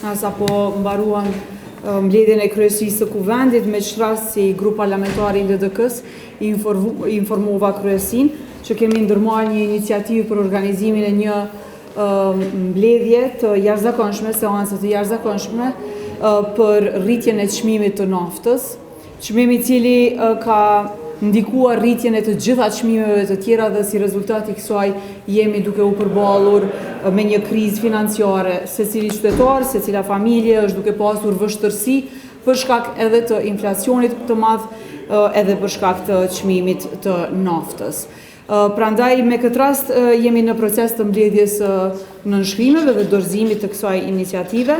sapo mbaruan mbledhjen e kryesisë së kuvendit, me qëras si grup parlamentar i LDK-s informova kryesin që kemi ndërmarrë një iniciativë për organizimin e një mbledhje të jashtëzakonshme, seance të jashtëzakonshme për rritjen e çmimit të naftës, çmimi i cili ka ndikuar rritjen e të gjitha çmimeve të tjera dhe si rezultat i kësaj jemi duke u përballur me një krizë financiare. Secili qytetar, secila familje është duke pasur vështirësi për shkak edhe të inflacionit të madh, edhe për shkak të çmimit të naftës. Prandaj me këtë rast jemi në proces të mbledhjes nënshkrimeve dhe dorëzimit të kësaj iniciative.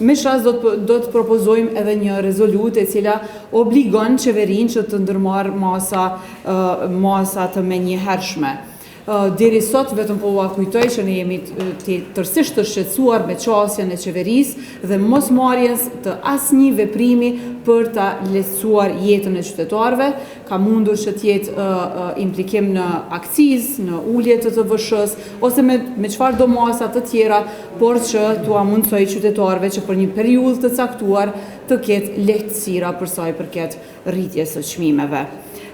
Me shas do të propozojmë edhe një rezolutë e cila obligon qeverinë që të ndërmarrë masa të menjëhershme. Deri sot vetëm po ua kujtoj që ne jemi tërësisht të shqetësuar me qasjen e qeverisë dhe mosmarrjes të asnjë veprimi për ta lehtësuar jetën e qytetarëve. Ka mundur që të jetë implikim në akcizë, në ulje të TVSH-s ose me çfarë do masa të tjera, por që t'ua mundsoj qytetarëve që për një periudhë të caktuar të ketë lehtësira për sa i përket rritjes së çmimeve.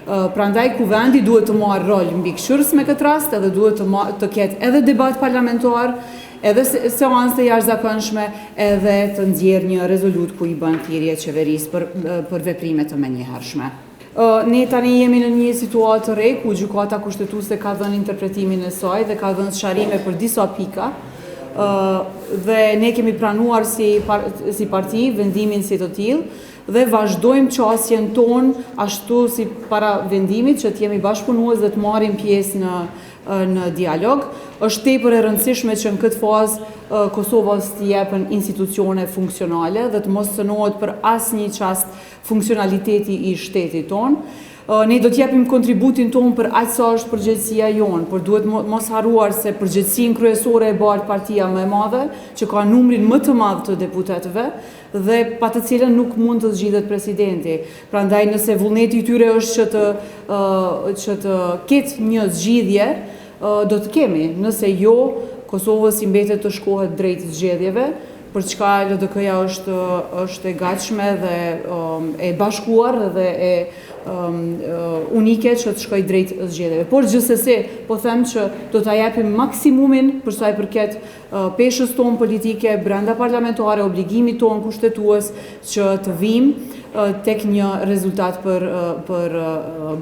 Prandaj kuvendi duhet të marrë rol mbikëqyrës me këtë rast, edhe duhet të ketë edhe debat parlamentar, edhe seancë të jashtëzakonshme, edhe të nxjerrë një rezolutë ku i bën thirrje qeverisë për veprime të menjëhershme. Ne tani jemi në një situatë të re ku gjykata kushtetuese ka dhënë interpretimin e saj dhe ka dhënë sharrime për disa pika, dhe ne kemi pranuar si parti vendimin si të tillë dhe vazhdojmë qasjen tonë ashtu si para vendimit që të jemi bashkëpunues dhe të marrim pjesë në dialog. Është tepër e rëndësishme që në këtë fazë Kosovës t'i jepen institucione funksionale dhe të mos cënohet për asnjë çast funksionaliteti i shtetit tonë. Ne do t'japim kontributin tonë për aq sa është përgjegjësia jonë, por duhet mos harruar se përgjegjësinë kryesore e bart partia më e madhe, që ka numrin më të madh të deputetëve dhe pa të cilën nuk mund të zgjidhet presidenti. Prandaj nëse vullneti i tyre është që të ketë një zgjidhje, do të kemi. Nëse jo, Kosovës i mbetet të shkohet drejt zgjedhjeve, për çka LDK-ja është e gatshme dhe e bashkuar dhe e unike që të shkoj drejt zgjedhjeve. Por gjithsesi, po them që do ta japim maksimumin për sa i përket peshës tonë politike brenda parlamentare, obligimit tonë kushtetues që të vim tek një rezultat për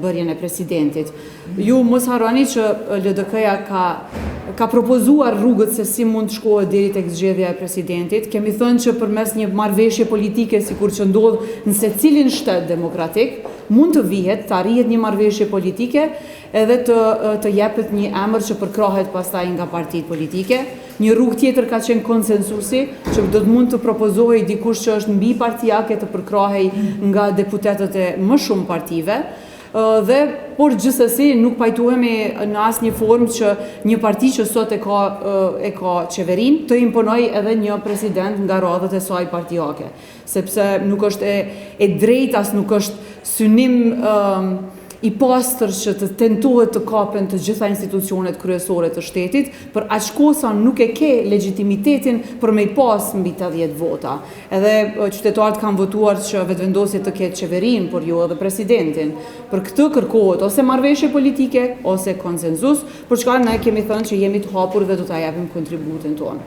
bërjen e presidentit. Ju mos harroni që LDK-ja ka propozuar rrugët se si mund të shkohet deri tek zgjedhja e presidentit. Kemi thënë që përmes një marrëveshje politike, sikur që ndodh në secilin shtet demokratik, mund të vihet, të arrihet një marrëveshje politike edhe të jepet një emër që përkrahet pastaj nga partitë politike. Një rrugë tjetër ka qenë konsensusi, që do të mund të propozohej dikush që është mbi partijake të përkrahej nga deputetët e më shumë partive. Por gjithsesi nuk pajtohemi në asnjë formë që një parti që sot e ka qeverinë të imponoj edhe një president nga radhët e saj partijake, sepse nuk është e drejtë as nuk është synim i pastër që të tentohet të kapen të gjitha institucionet kryesore të shtetit, për aq kohë sa nuk e ke legitimitetin për me i pas mbi 80 vota. Edhe qytetarët kanë votuar që vetëvendosje të ketë qeverinë, por jo edhe presidentin. Për këtë kërkohet ose marrëveshje politike ose konsenzus, për çka ne kemi thënë që jemi të hapur dhe do ta japim kontributin tonë.